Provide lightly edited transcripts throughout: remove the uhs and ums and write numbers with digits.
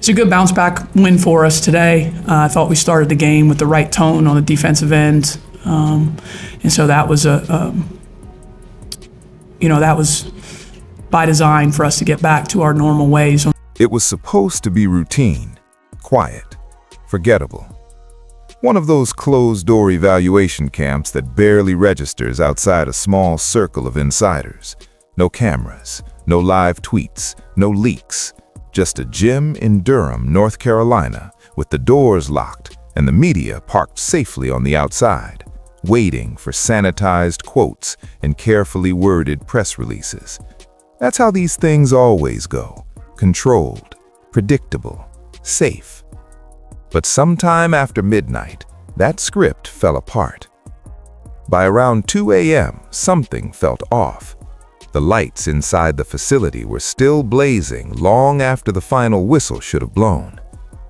It's a good bounce back win for us today. I thought we started the game with the right tone on the defensive end. And so that was that was by design for us to get back to our normal ways. It was supposed to be routine, quiet, forgettable. One of those closed-door evaluation camps that barely registers outside a small circle of insiders. No cameras, no live tweets, no leaks. Just a gym in Durham, North Carolina, with the doors locked and the media parked safely on the outside, waiting for sanitized quotes and carefully worded press releases. That's how these things always go. Controlled, predictable, safe. But sometime after midnight, that script fell apart. By around 2 a.m., something felt off. The lights inside the facility were still blazing long after the final whistle should have blown.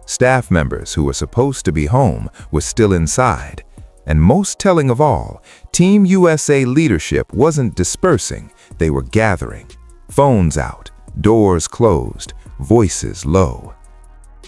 Staff members who were supposed to be home were still inside. And most telling of all, Team USA leadership wasn't dispersing, they were gathering. Phones out, doors closed, voices low.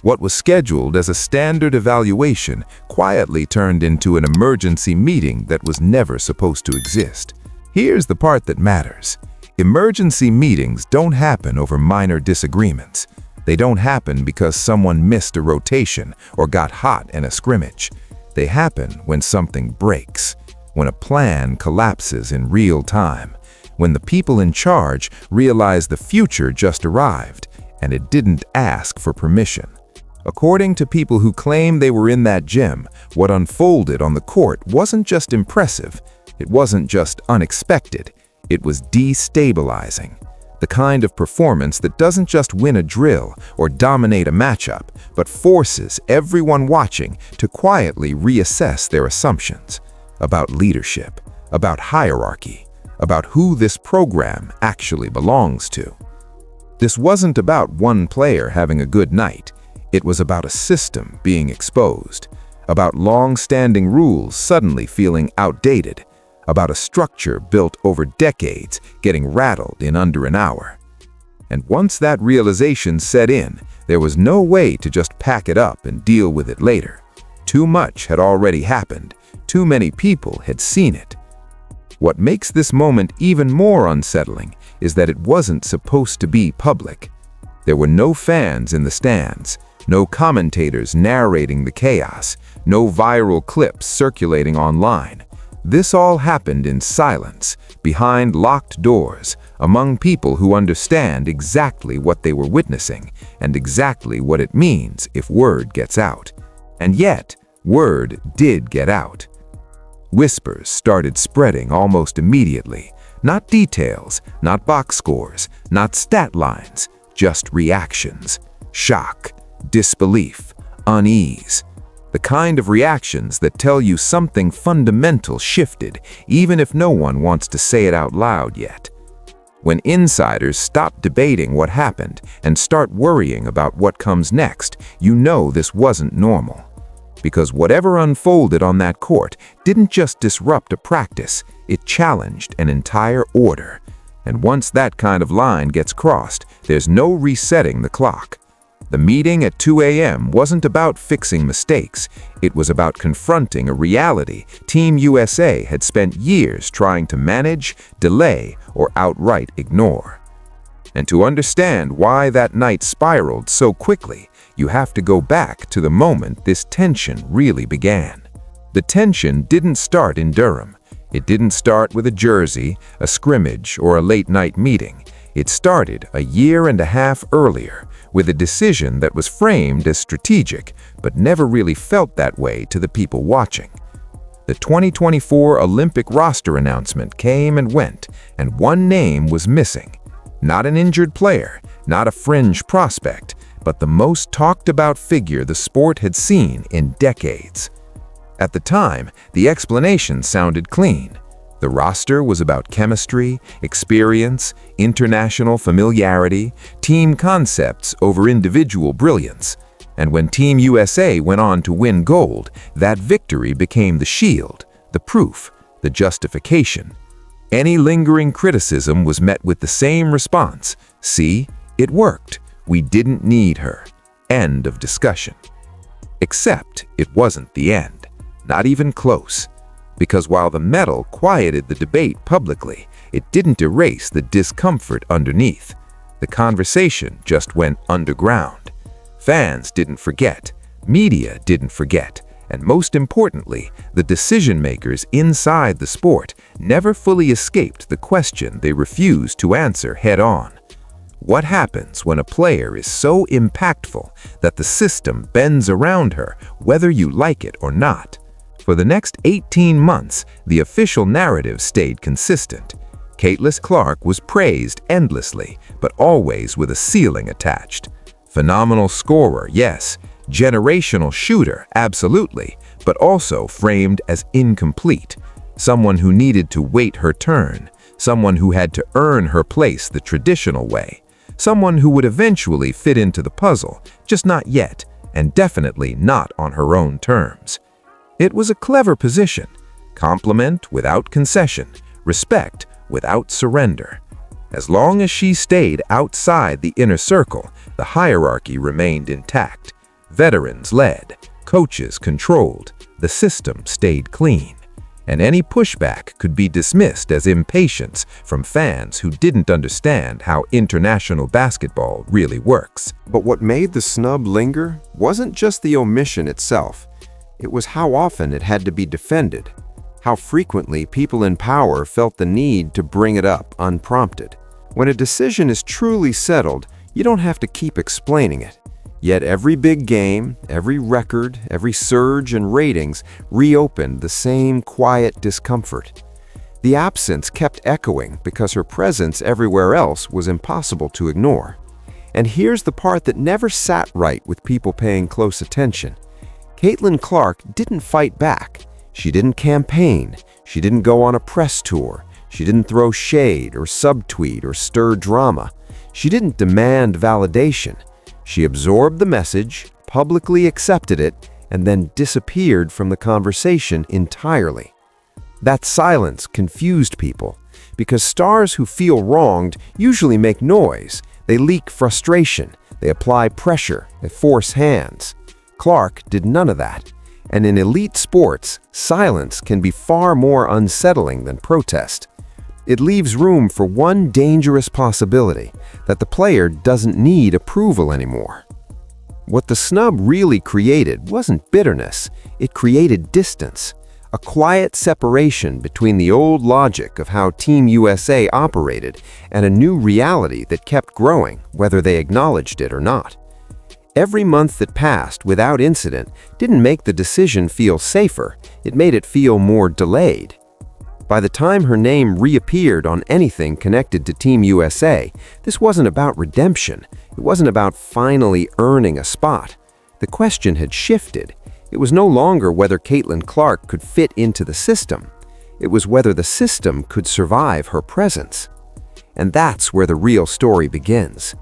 What was scheduled as a standard evaluation quietly turned into an emergency meeting that was never supposed to exist. Here's the part that matters. Emergency meetings don't happen over minor disagreements. They don't happen because someone missed a rotation or got hot in a scrimmage. They happen when something breaks, when a plan collapses in real time, when the people in charge realize the future just arrived and it didn't ask for permission. According to people who claim they were in that gym, what unfolded on the court wasn't just impressive, it wasn't just unexpected, it was destabilizing. The kind of performance that doesn't just win a drill or dominate a matchup, but forces everyone watching to quietly reassess their assumptions about leadership, about hierarchy, about who this program actually belongs to. This wasn't about one player having a good night. It was about a system being exposed, about long-standing rules suddenly feeling outdated, about a structure built over decades getting rattled in under an hour. And once that realization set in, there was no way to just pack it up and deal with it later. Too much had already happened. Too many people had seen it. What makes this moment even more unsettling is that it wasn't supposed to be public. There were no fans in the stands, no commentators narrating the chaos, no viral clips circulating online. This all happened in silence, behind locked doors, among people who understand exactly what they were witnessing and exactly what it means if word gets out. And yet, word did get out. Whispers started spreading almost immediately. Not details, not box scores, not stat lines, just reactions. Shock, disbelief, unease. The kind of reactions that tell you something fundamental shifted, even if no one wants to say it out loud yet. When insiders stop debating what happened and start worrying about what comes next, you know this wasn't normal. Because whatever unfolded on that court didn't just disrupt a practice, it challenged an entire order. And once that kind of line gets crossed, there's no resetting the clock. The meeting at 2 a.m. wasn't about fixing mistakes. It was about confronting a reality Team USA had spent years trying to manage, delay, or outright ignore. And to understand why that night spiraled so quickly, you have to go back to the moment this tension really began. The tension didn't start in Durham. It didn't start with a jersey, a scrimmage, or a late-night meeting. It started a year and a half earlier, with a decision that was framed as strategic, but never really felt that way to the people watching. The 2024 Olympic roster announcement came and went, and one name was missing. Not an injured player, not a fringe prospect, but the most talked about figure the sport had seen in decades. At the time, the explanation sounded clean. The roster was about chemistry, experience, international familiarity, team concepts over individual brilliance. And when Team USA went on to win gold, that victory became the shield, the proof, the justification. Any lingering criticism was met with the same response. See, it worked. We didn't need her. End of discussion. Except it wasn't the end, not even close. Because while the medal quieted the debate publicly, it didn't erase the discomfort underneath. The conversation just went underground. Fans didn't forget, media didn't forget, and most importantly, the decision-makers inside the sport never fully escaped the question they refused to answer head-on. What happens when a player is so impactful that the system bends around her, whether you like it or not? For the next 18 months, the official narrative stayed consistent. Caitlin Clark was praised endlessly, but always with a ceiling attached. Phenomenal scorer, yes. Generational shooter, absolutely, but also framed as incomplete. Someone who needed to wait her turn. Someone who had to earn her place the traditional way. Someone who would eventually fit into the puzzle, just not yet, and definitely not on her own terms. It was a clever position. Compliment without concession, respect without surrender. As long as she stayed outside the inner circle, the hierarchy remained intact. Veterans led, coaches controlled, the system stayed clean. And any pushback could be dismissed as impatience from fans who didn't understand how international basketball really works. But what made the snub linger wasn't just the omission itself. It was how often it had to be defended, how frequently people in power felt the need to bring it up unprompted. When a decision is truly settled, you don't have to keep explaining it. Yet every big game, every record, every surge in ratings reopened the same quiet discomfort. The absence kept echoing because her presence everywhere else was impossible to ignore. And here's the part that never sat right with people paying close attention. Caitlin Clark didn't fight back. She didn't campaign. She didn't go on a press tour. She didn't throw shade or subtweet or stir drama. She didn't demand validation. She absorbed the message, publicly accepted it, and then disappeared from the conversation entirely. That silence confused people, because stars who feel wronged usually make noise. They leak frustration, they apply pressure, they force hands. Clark did none of that. And in elite sports, silence can be far more unsettling than protest. It leaves room for one dangerous possibility, that the player doesn't need approval anymore. What the snub really created wasn't bitterness, it created distance, a quiet separation between the old logic of how Team USA operated and a new reality that kept growing, whether they acknowledged it or not. Every month that passed without incident didn't make the decision feel safer, it made it feel more delayed. By the time her name reappeared on anything connected to Team USA, this wasn't about redemption. It wasn't about finally earning a spot. The question had shifted. It was no longer whether Caitlin Clark could fit into the system. It was whether the system could survive her presence. And that's where the real story begins.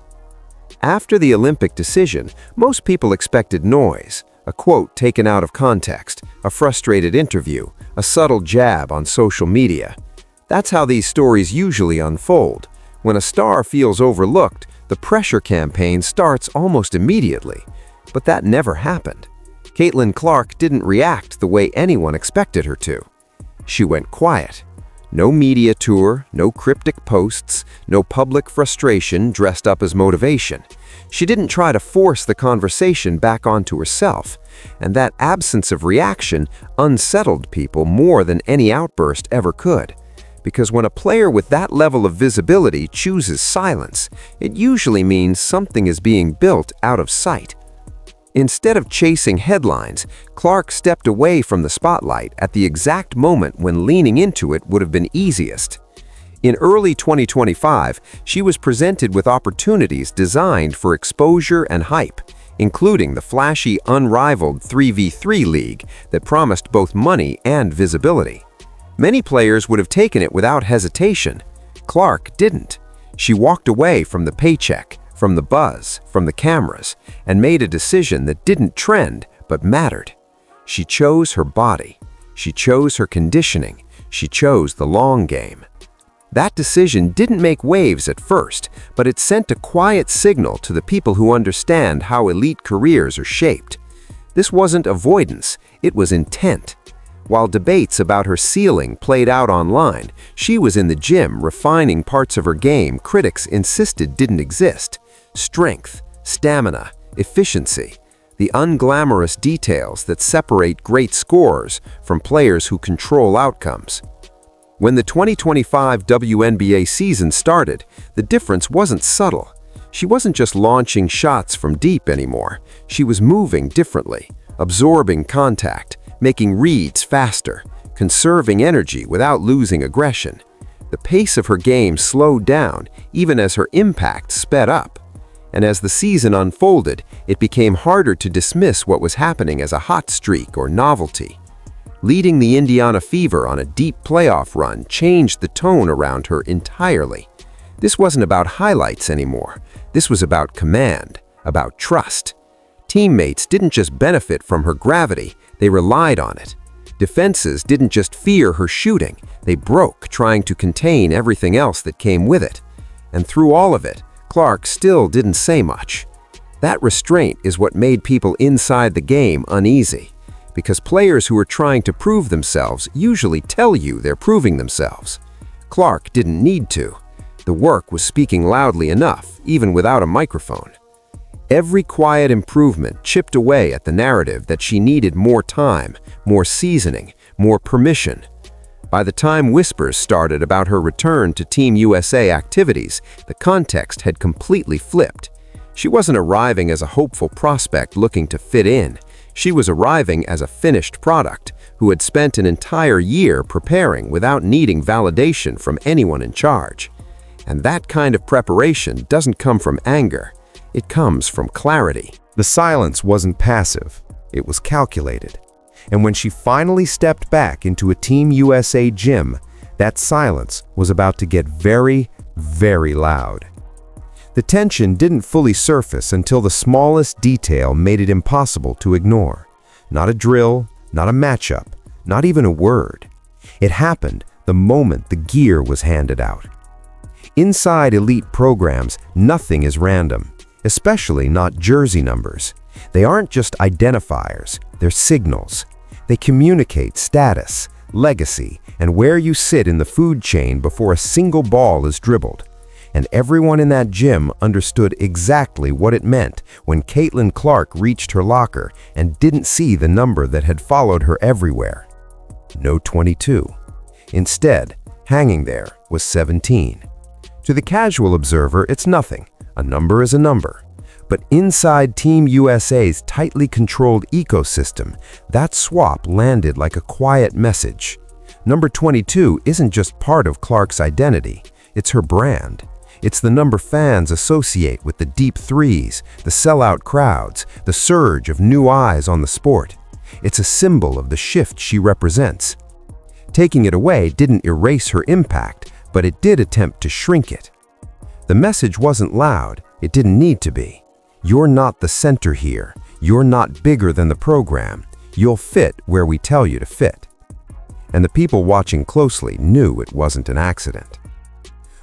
After the Olympic decision, most people expected noise, a quote taken out of context, a frustrated interview, a subtle jab on social media. That's how these stories usually unfold. When a star feels overlooked, the pressure campaign starts almost immediately. But that never happened. Caitlin Clark didn't react the way anyone expected her to. She went quiet. No media tour, no cryptic posts, no public frustration dressed up as motivation. She didn't try to force the conversation back onto herself, and that absence of reaction unsettled people more than any outburst ever could. Because when a player with that level of visibility chooses silence, it usually means something is being built out of sight. Instead of chasing headlines, Clark stepped away from the spotlight at the exact moment when leaning into it would have been easiest. In early 2025, she was presented with opportunities designed for exposure and hype, including the flashy, unrivaled 3v3 league that promised both money and visibility. Many players would have taken it without hesitation. Clark didn't. She walked away from the paycheck, from the buzz, from the cameras, and made a decision that didn't trend but mattered. She chose her body. She chose her conditioning. She chose the long game. That decision didn't make waves at first, but it sent a quiet signal to the people who understand how elite careers are shaped. This wasn't avoidance, it was intent. While debates about her ceiling played out online, she was in the gym refining parts of her game critics insisted didn't exist. Strength, stamina, efficiency, the unglamorous details that separate great scorers from players who control outcomes. When the 2025 WNBA season started, the difference wasn't subtle. She wasn't just launching shots from deep anymore. She was moving differently, absorbing contact, making reads faster, conserving energy without losing aggression. The pace of her game slowed down, even as her impact sped up. And as the season unfolded, it became harder to dismiss what was happening as a hot streak or novelty. Leading the Indiana Fever on a deep playoff run changed the tone around her entirely. This wasn't about highlights anymore. This was about command, about trust. Teammates didn't just benefit from her gravity, they relied on it. Defenses didn't just fear her shooting, they broke, trying to contain everything else that came with it. And through all of it, Clark still didn't say much. That restraint is what made people inside the game uneasy, because players who are trying to prove themselves usually tell you they're proving themselves. Clark didn't need to. The work was speaking loudly enough, even without a microphone. Every quiet improvement chipped away at the narrative that she needed more time, more seasoning, more permission. By the time whispers started about her return to Team USA activities, the context had completely flipped. She wasn't arriving as a hopeful prospect looking to fit in. She was arriving as a finished product who had spent an entire year preparing without needing validation from anyone in charge. And that kind of preparation doesn't come from anger. It comes from clarity. The silence wasn't passive, it was calculated. And when she finally stepped back into a Team USA gym, that silence was about to get very, very loud. The tension didn't fully surface until the smallest detail made it impossible to ignore. Not a drill, not a matchup, not even a word. It happened the moment the gear was handed out. Inside elite programs, nothing is random, especially not jersey numbers. They aren't just identifiers, they're signals. They communicate status, legacy, and where you sit in the food chain before a single ball is dribbled. And everyone in that gym understood exactly what it meant when Caitlin Clark reached her locker and didn't see the number that had followed her everywhere. No 22. Instead, hanging there was 17. To the casual observer, it's nothing. A number is a number. But inside Team USA's tightly controlled ecosystem, that swap landed like a quiet message. Number 22 isn't just part of Clark's identity, it's her brand. It's the number fans associate with the deep threes, the sellout crowds, the surge of new eyes on the sport. It's a symbol of the shift she represents. Taking it away didn't erase her impact, but it did attempt to shrink it. The message wasn't loud, it didn't need to be. You're not the center here. You're not bigger than the program. You'll fit where we tell you to fit. And the people watching closely knew it wasn't an accident.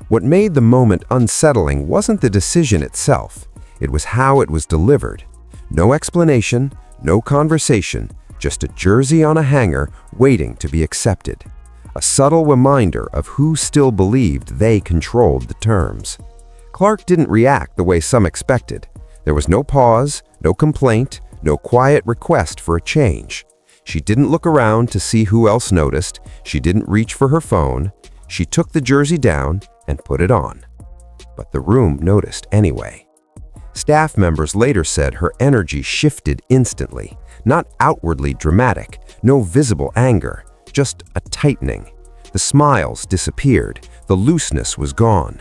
What made the moment unsettling wasn't the decision itself. It was how it was delivered. No explanation, no conversation, just a jersey on a hanger waiting to be accepted. A subtle reminder of who still believed they controlled the terms. Clark didn't react the way some expected. There was no pause, no complaint, no quiet request for a change. She didn't look around to see who else noticed. She didn't reach for her phone. She took the jersey down and put it on. But the room noticed anyway. Staff members later said her energy shifted instantly, not outwardly dramatic, no visible anger, just a tightening. The smiles disappeared, the looseness was gone.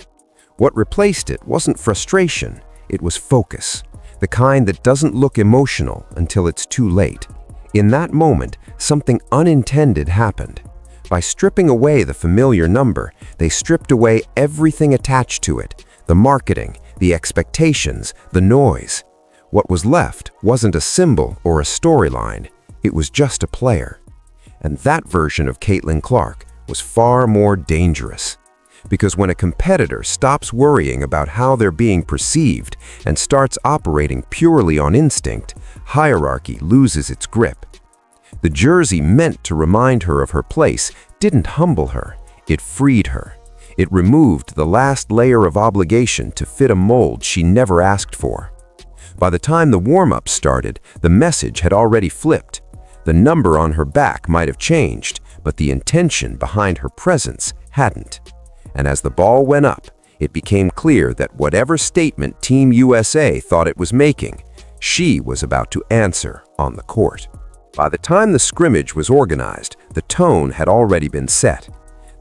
What replaced it wasn't frustration, it was focus, the kind that doesn't look emotional until it's too late. In that moment, something unintended happened. By stripping away the familiar number, they stripped away everything attached to it, the marketing, the expectations, the noise. What was left wasn't a symbol or a storyline, it was just a player. And that version of Caitlin Clark was far more dangerous. Because when a competitor stops worrying about how they're being perceived and starts operating purely on instinct, hierarchy loses its grip. The jersey meant to remind her of her place didn't humble her, it freed her. It removed the last layer of obligation to fit a mold she never asked for. By the time the warm-up started, the message had already flipped. The number on her back might have changed, but the intention behind her presence hadn't. And as the ball went up, it became clear that whatever statement Team USA thought it was making, she was about to answer on the court. By the time the scrimmage was organized, the tone had already been set.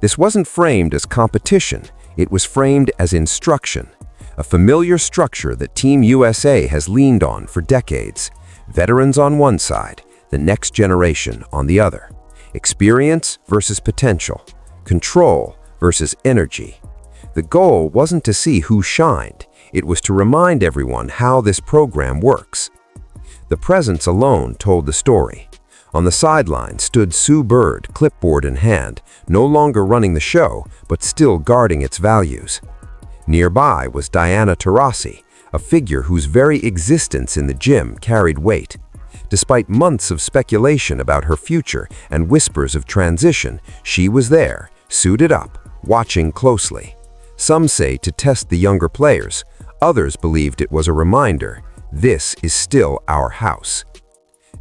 This wasn't framed as competition, it was framed as instruction, a familiar structure that Team USA has leaned on for decades. Veterans on one side, the next generation on the other. Experience versus potential, control versus energy. The goal wasn't to see who shined, it was to remind everyone how this program works. The presence alone told the story. On the sideline stood Sue Bird, clipboard in hand, no longer running the show, but still guarding its values. Nearby was Diana Taurasi, a figure whose very existence in the gym carried weight. Despite months of speculation about her future and whispers of transition, she was there, suited up, watching closely. Some say to test the younger players, others believed it was a reminder, this is still our house.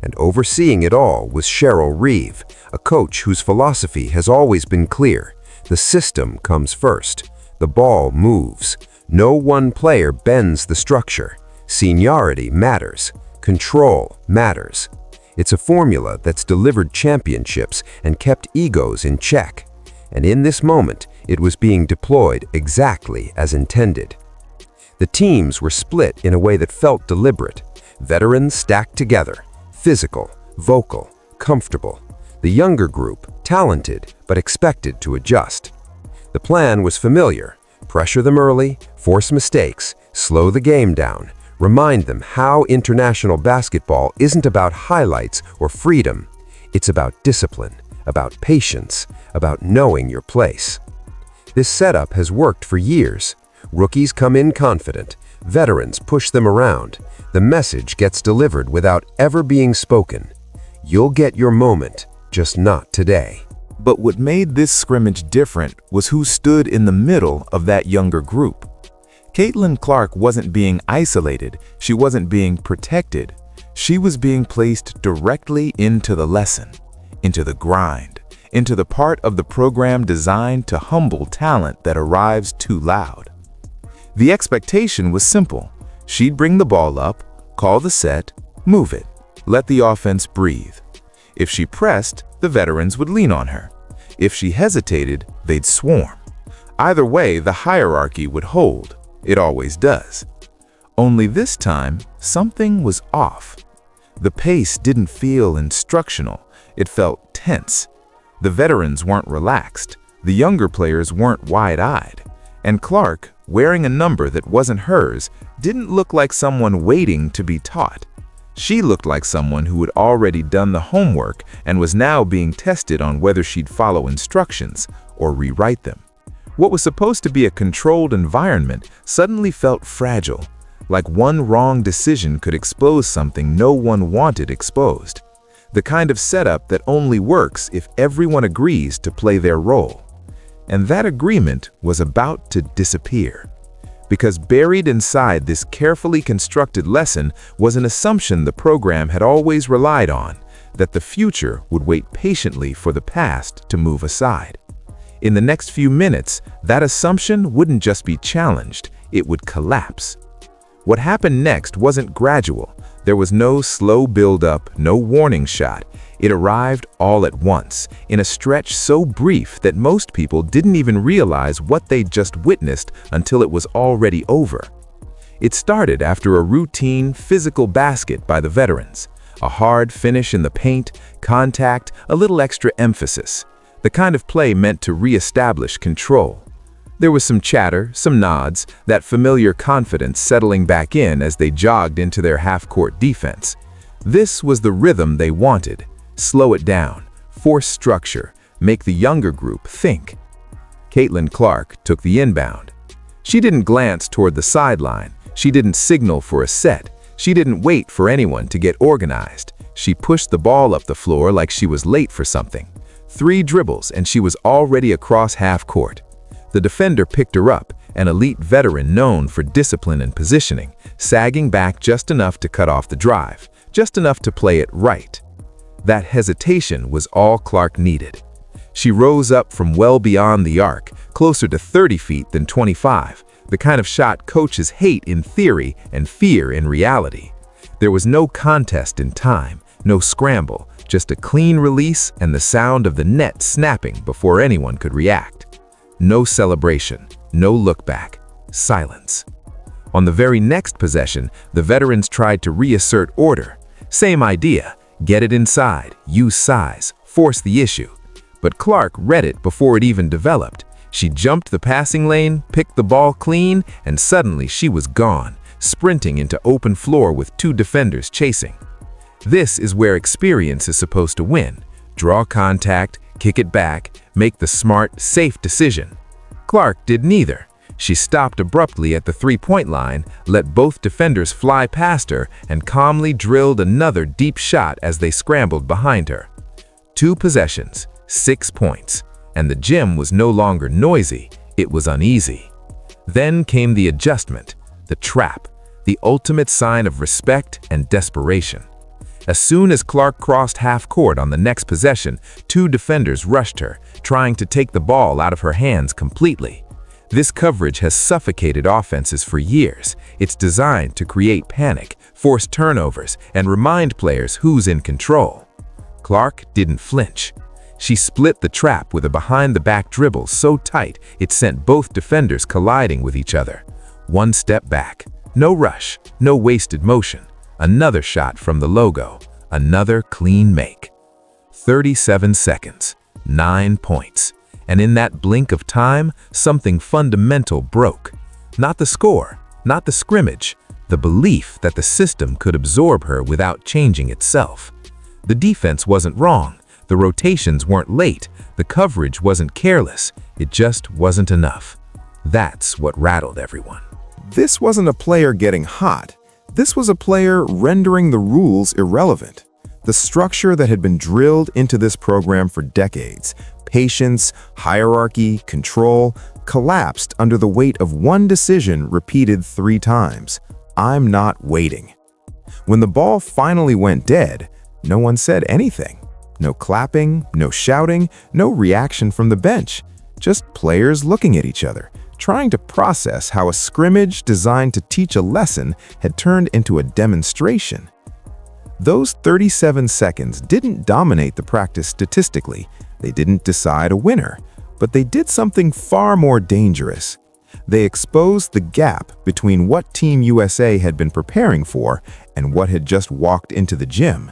And overseeing it all was Cheryl Reeve, a coach whose philosophy has always been clear. The system comes first. The ball moves. No one player bends the structure. Seniority matters. Control matters. It's a formula that's delivered championships and kept egos in check. And in this moment, it was being deployed exactly as intended. The teams were split in a way that felt deliberate. Veterans stacked together. Physical, vocal, comfortable. The younger group, talented, but expected to adjust. The plan was familiar. Pressure them early, force mistakes, slow the game down, remind them how international basketball isn't about highlights or freedom. It's about discipline, about patience, about knowing your place. This setup has worked for years. Rookies come in confident, veterans push them around. The message gets delivered without ever being spoken. You'll get your moment, just not today. But what made this scrimmage different was who stood in the middle of that younger group. Caitlin Clark wasn't being isolated, she wasn't being protected. She was being placed directly into the lesson, into the grind, into the part of the program designed to humble talent that arrives too loud. The expectation was simple. She'd bring the ball up, call the set, move it, let the offense breathe. If she pressed, the veterans would lean on her. If she hesitated, they'd swarm. Either way, the hierarchy would hold. It always does. Only this time, something was off. The pace didn't feel instructional. It felt tense. The veterans weren't relaxed. The younger players weren't wide-eyed. And Clark, wearing a number that wasn't hers, didn't look like someone waiting to be taught. She looked like someone who had already done the homework and was now being tested on whether she'd follow instructions or rewrite them. What was supposed to be a controlled environment suddenly felt fragile, like one wrong decision could expose something no one wanted exposed. The kind of setup that only works if everyone agrees to play their role. And that agreement was about to disappear. Because buried inside this carefully constructed lesson was an assumption the program had always relied on, that the future would wait patiently for the past to move aside. In the next few minutes, that assumption wouldn't just be challenged, it would collapse. What happened next wasn't gradual. There was no slow build-up, no warning shot. It arrived all at once, in a stretch so brief that most people didn't even realize what they'd just witnessed until it was already over. It started after a routine, physical basket by the veterans. A hard finish in the paint, contact, a little extra emphasis. The kind of play meant to re-establish control. There was some chatter, some nods, that familiar confidence settling back in as they jogged into their half-court defense. This was the rhythm they wanted. Slow it down, force structure, make the younger group think. Caitlin Clark took the inbound. She didn't glance toward the sideline. She didn't signal for a set. She didn't wait for anyone to get organized. She pushed the ball up the floor like she was late for something. 3 dribbles and she was already across half court. The defender picked her up, an elite veteran known for discipline and positioning, sagging back just enough to cut off the drive, just enough to play it right. That hesitation was all Clark needed. She rose up from well beyond the arc, closer to 30 feet than 25, the kind of shot coaches hate in theory and fear in reality. There was no contest in time, no scramble, just a clean release and the sound of the net snapping before anyone could react. No celebration, no look back, silence. On the very next possession, the veterans tried to reassert order. Same idea, get it inside, use size, force the issue. But Clark read it before it even developed. She jumped the passing lane, picked the ball clean, and suddenly she was gone, sprinting into open floor with 2 defenders chasing. This is where experience is supposed to win. Draw contact, kick it back, make the smart, safe decision. Clark did neither. She stopped abruptly at the 3-point line, let both defenders fly past her, and calmly drilled another deep shot as they scrambled behind her. 2 possessions, 6 points, and the gym was no longer noisy, it was uneasy. Then came the adjustment, the trap, the ultimate sign of respect and desperation. As soon as Clark crossed half court on the next possession, 2 defenders rushed her, trying to take the ball out of her hands completely. This coverage has suffocated offenses for years. It's designed to create panic, force turnovers, and remind players who's in control. Clark didn't flinch. She split the trap with a behind-the-back dribble so tight it sent both defenders colliding with each other. 1 step back. No rush, no wasted motion. Another shot from the logo. Another clean make. 37 seconds. 9 points. And in that blink of time, something fundamental broke. Not the score, not the scrimmage, the belief that the system could absorb her without changing itself. The defense wasn't wrong. The rotations weren't late. The coverage wasn't careless. It just wasn't enough. That's what rattled everyone. This wasn't a player getting hot. This was a player rendering the rules irrelevant. The structure that had been drilled into this program for decades, patience, hierarchy, control, collapsed under the weight of one decision repeated 3 times. I'm not waiting. When the ball finally went dead, no one said anything. No clapping, no shouting, no reaction from the bench. Just players looking at each other, trying to process how a scrimmage designed to teach a lesson had turned into a demonstration. Those 37 seconds didn't dominate the practice statistically. They didn't decide a winner, but they did something far more dangerous. They exposed the gap between what Team USA had been preparing for and what had just walked into the gym.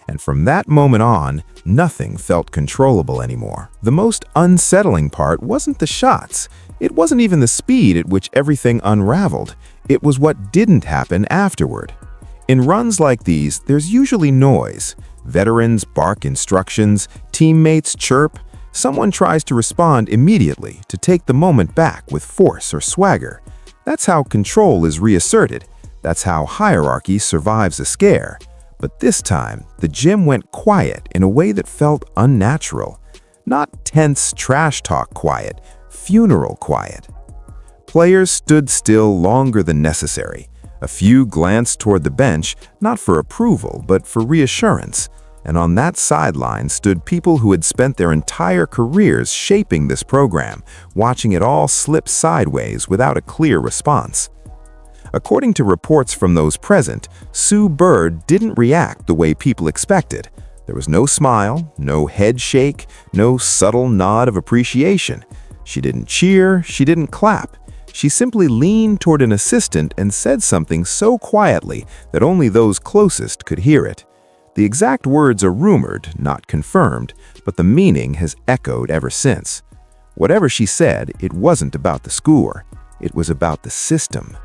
And from that moment on, nothing felt controllable anymore. The most unsettling part wasn't the shots. It wasn't even the speed at which everything unraveled. It was what didn't happen afterward. In runs like these, there's usually noise. Veterans bark instructions, teammates chirp. Someone tries to respond immediately to take the moment back with force or swagger. That's how control is reasserted. That's how hierarchy survives a scare. But this time, the gym went quiet in a way that felt unnatural. Not tense trash talk quiet, funeral quiet. Players stood still longer than necessary. A few glanced toward the bench, not for approval, but for reassurance. And on that sideline stood people who had spent their entire careers shaping this program, watching it all slip sideways without a clear response. According to reports from those present, Sue Bird didn't react the way people expected. There was no smile, no head shake, no subtle nod of appreciation. She didn't cheer, she didn't clap. She simply leaned toward an assistant and said something so quietly that only those closest could hear it. The exact words are rumored, not confirmed, but the meaning has echoed ever since. Whatever she said, it wasn't about the score. It was about the system.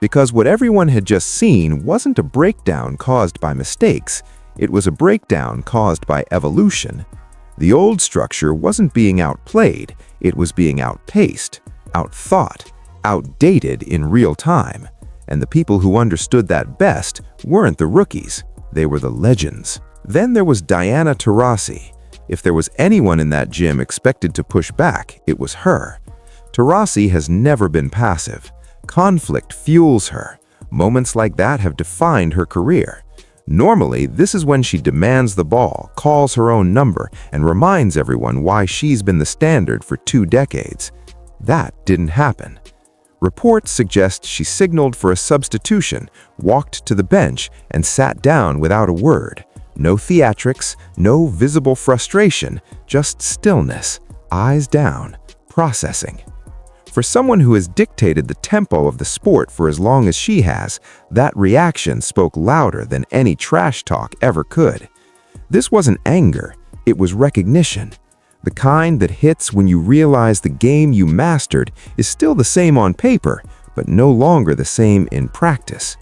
Because what everyone had just seen wasn't a breakdown caused by mistakes. It was a breakdown caused by evolution. The old structure wasn't being outplayed. It was being outpaced, outthought, outdated in real time. And the people who understood that best weren't the rookies, they were the legends. Then there was Diana Taurasi. If there was anyone in that gym expected to push back, it was her. Taurasi has never been passive. Conflict fuels her. Moments like that have defined her career. Normally, this is when she demands the ball, calls her own number, and reminds everyone why she's been the standard for 2 decades. That didn't happen. Reports suggest she signaled for a substitution, walked to the bench, and sat down without a word. No theatrics, no visible frustration, just stillness, eyes down, processing. For someone who has dictated the tempo of the sport for as long as she has, that reaction spoke louder than any trash talk ever could. This wasn't anger, it was recognition. The kind that hits when you realize the game you mastered is still the same on paper, but no longer the same in practice.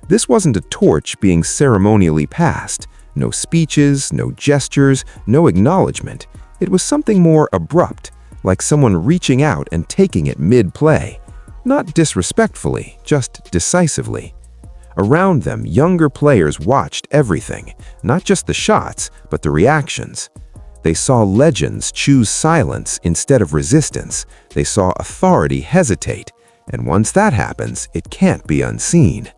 This wasn't a torch being ceremonially passed. No speeches, no gestures, no acknowledgement. It was something more abrupt, like someone reaching out and taking it mid-play. Not disrespectfully, just decisively. Around them, younger players watched everything, not just the shots, but the reactions. They saw legends choose silence instead of resistance. They saw authority hesitate. And once that happens, it can't be unseen.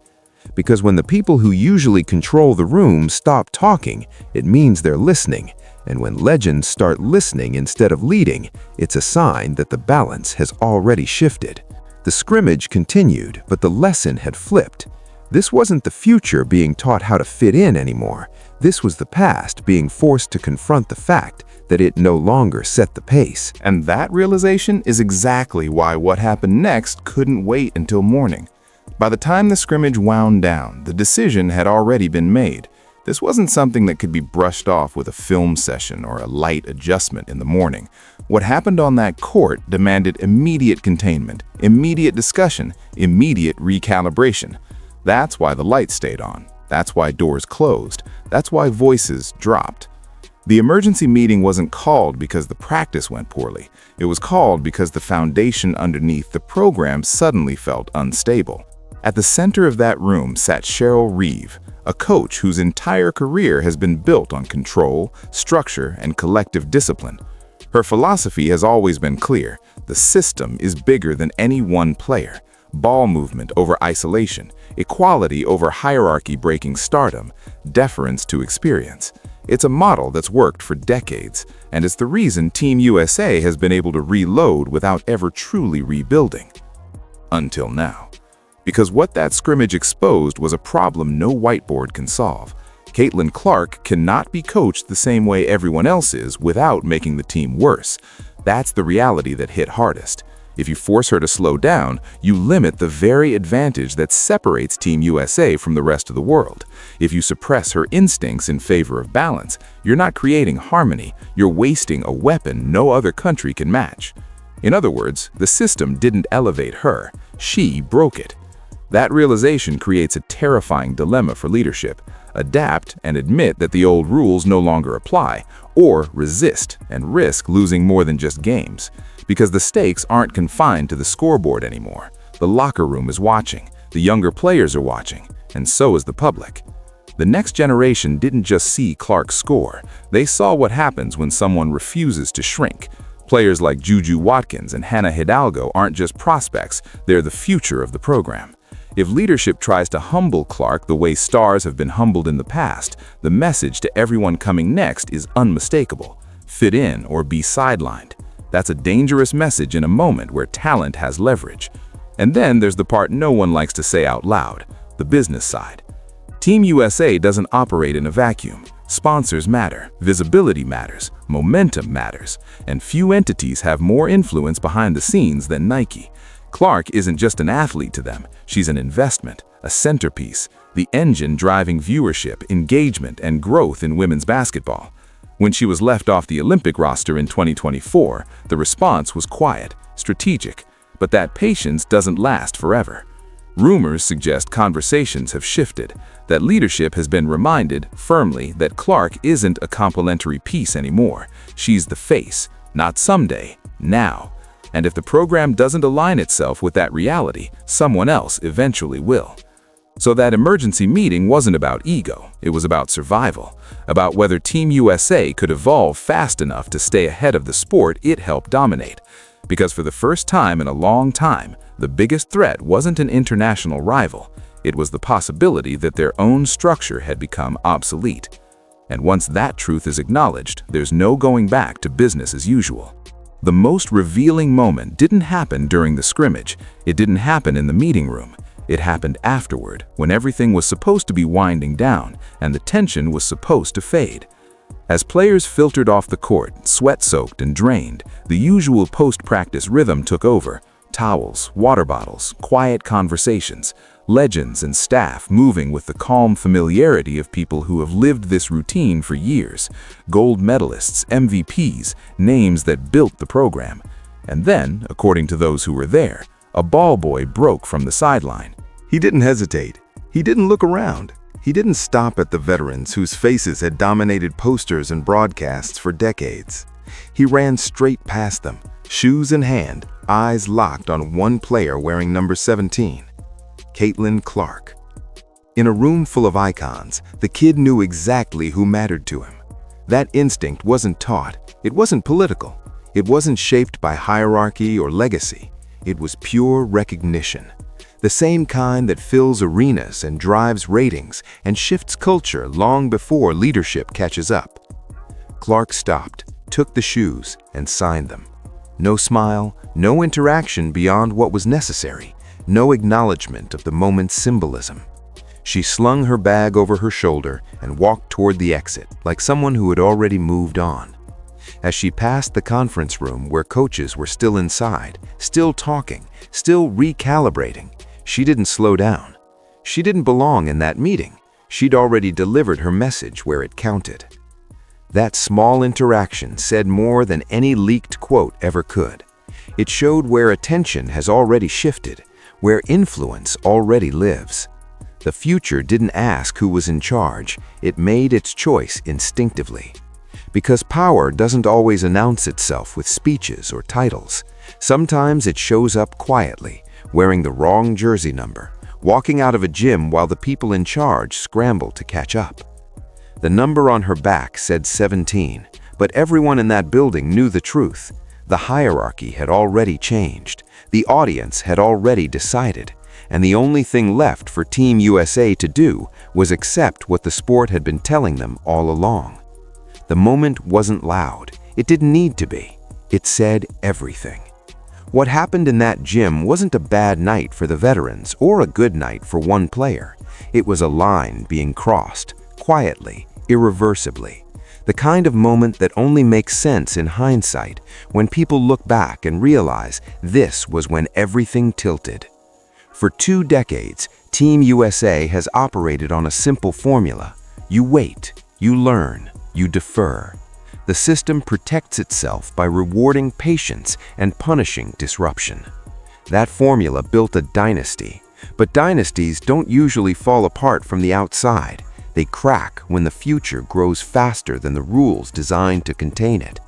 Because when the people who usually control the room stop talking, it means they're listening. And when legends start listening instead of leading, it's a sign that the balance has already shifted. The scrimmage continued, but the lesson had flipped. This wasn't the future being taught how to fit in anymore. This was the past being forced to confront the fact that it no longer set the pace. And that realization is exactly why what happened next couldn't wait until morning. By the time the scrimmage wound down, the decision had already been made. This wasn't something that could be brushed off with a film session or a light adjustment in the morning. What happened on that court demanded immediate containment, immediate discussion, immediate recalibration. That's why the lights stayed on. That's why doors closed. That's why voices dropped. The emergency meeting wasn't called because the practice went poorly. It was called because the foundation underneath the program suddenly felt unstable. At the center of that room sat Cheryl Reeve, a coach whose entire career has been built on control, structure, and collective discipline. Her philosophy has always been clear. The system is bigger than any one player. Ball movement over isolation, equality over hierarchy-breaking stardom, deference to experience. It's a model that's worked for decades, and it's the reason Team USA has been able to reload without ever truly rebuilding. Until now. Because what that scrimmage exposed was a problem no whiteboard can solve. Caitlin Clark cannot be coached the same way everyone else is without making the team worse. That's the reality that hit hardest. If you force her to slow down, you limit the very advantage that separates Team USA from the rest of the world. If you suppress her instincts in favor of balance, you're not creating harmony, you're wasting a weapon no other country can match. In other words, the system didn't elevate her, she broke it. That realization creates a terrifying dilemma for leadership: adapt and admit that the old rules no longer apply, or resist and risk losing more than just games. Because the stakes aren't confined to the scoreboard anymore. The locker room is watching, the younger players are watching, and so is the public. The next generation didn't just see Clark score, they saw what happens when someone refuses to shrink. Players like Juju Watkins and Hannah Hidalgo aren't just prospects, they're the future of the program. If leadership tries to humble Clark the way stars have been humbled in the past, the message to everyone coming next is unmistakable: fit in or be sidelined. That's a dangerous message in a moment where talent has leverage. And then there's the part no one likes to say out loud: the business side. Team USA doesn't operate in a vacuum. Sponsors matter, visibility matters, momentum matters, and few entities have more influence behind the scenes than Nike. Clark isn't just an athlete to them, she's an investment, a centerpiece, the engine driving viewership, engagement, and growth in women's basketball. When she was left off the Olympic roster in 2024, the response was quiet, strategic, but that patience doesn't last forever. Rumors suggest conversations have shifted, that leadership has been reminded firmly that Clark isn't a complementary piece anymore. She's the face, not someday, now. And if the program doesn't align itself with that reality, someone else eventually will. So that emergency meeting wasn't about ego, it was about survival, about whether Team USA could evolve fast enough to stay ahead of the sport it helped dominate. Because for the first time in a long time, the biggest threat wasn't an international rival, it was the possibility that their own structure had become obsolete. And once that truth is acknowledged, there's no going back to business as usual. The most revealing moment didn't happen during the scrimmage, it didn't happen in the meeting room. It happened afterward, when everything was supposed to be winding down and the tension was supposed to fade. As players filtered off the court, sweat-soaked and drained, the usual post-practice rhythm took over. Towels, water bottles, quiet conversations, legends and staff moving with the calm familiarity of people who have lived this routine for years. Gold medalists, MVPs, names that built the program. And then, according to those who were there, a ball boy broke from the sideline. He didn't hesitate. He didn't look around. He didn't stop at the veterans whose faces had dominated posters and broadcasts for decades. He ran straight past them, shoes in hand, eyes locked on one player wearing number 17, Caitlin Clark. In a room full of icons, the kid knew exactly who mattered to him. That instinct wasn't taught. It wasn't political. It wasn't shaped by hierarchy or legacy. It was pure recognition. The same kind that fills arenas and drives ratings and shifts culture long before leadership catches up. Clark stopped, took the shoes, and signed them. No smile, no interaction beyond what was necessary, no acknowledgement of the moment's symbolism. She slung her bag over her shoulder and walked toward the exit, like someone who had already moved on. As she passed the conference room where coaches were still inside, still talking, still recalibrating, she didn't slow down. She didn't belong in that meeting. She'd already delivered her message where it counted. That small interaction said more than any leaked quote ever could. It showed where attention has already shifted, where influence already lives. The future didn't ask who was in charge, it made its choice instinctively. Because power doesn't always announce itself with speeches or titles. Sometimes it shows up quietly, wearing the wrong jersey number, walking out of a gym while the people in charge scramble to catch up. The number on her back said 17, but everyone in that building knew the truth. The hierarchy had already changed, the audience had already decided, and the only thing left for Team USA to do was accept what the sport had been telling them all along. The moment wasn't loud. It didn't need to be. It said everything. What happened in that gym wasn't a bad night for the veterans or a good night for one player. It was a line being crossed, quietly, irreversibly. The kind of moment that only makes sense in hindsight, when people look back and realize this was when everything tilted. For 2 decades, Team USA has operated on a simple formula. You wait, you learn, you defer. The system protects itself by rewarding patience and punishing disruption. That formula built a dynasty, but dynasties don't usually fall apart from the outside. They crack when the future grows faster than the rules designed to contain it.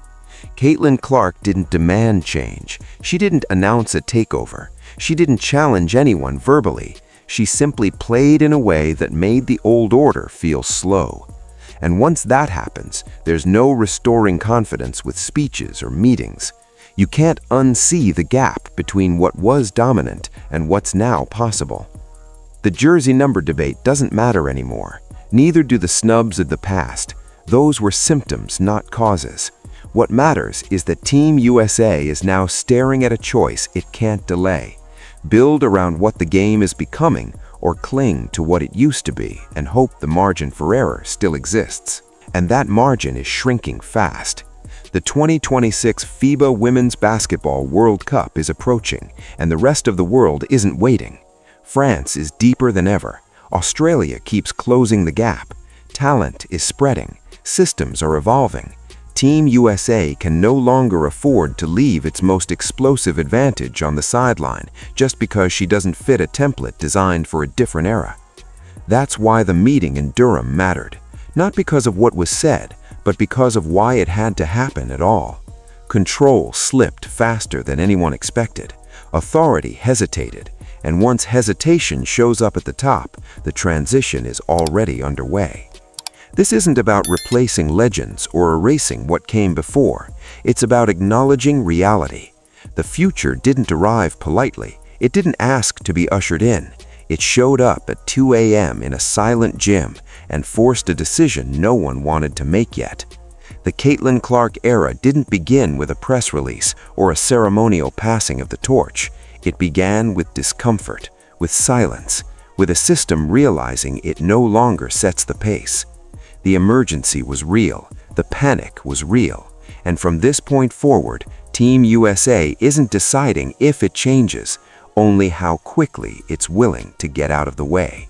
Caitlin Clark didn't demand change. She didn't announce a takeover. She didn't challenge anyone verbally. She simply played in a way that made the old order feel slow. And once that happens, there's no restoring confidence with speeches or meetings. You can't unsee the gap between what was dominant and what's now possible. The jersey number debate doesn't matter anymore. Neither do the snubs of the past. Those were symptoms, not causes. What matters is that Team USA is now staring at a choice it can't delay. Build around what the game is becoming, or cling to what it used to be and hope the margin for error still exists. And that margin is shrinking fast. The 2026 FIBA Women's Basketball World Cup is approaching, and the rest of the world isn't waiting. France is deeper than ever. Australia keeps closing the gap. Talent is spreading. Systems are evolving. Team USA can no longer afford to leave its most explosive advantage on the sideline just because she doesn't fit a template designed for a different era. That's why the meeting in Durham mattered, not because of what was said, but because of why it had to happen at all. Control slipped faster than anyone expected. Authority hesitated, and once hesitation shows up at the top, the transition is already underway. This isn't about replacing legends or erasing what came before. It's about acknowledging reality. The future didn't arrive politely. It didn't ask to be ushered in. It showed up at 2 a.m. in a silent gym and forced a decision no one wanted to make yet. The Caitlin Clark era didn't begin with a press release or a ceremonial passing of the torch. It began with discomfort, with silence, with a system realizing it no longer sets the pace. The emergency was real, the panic was real, and from this point forward, Team USA isn't deciding if it changes, only how quickly it's willing to get out of the way.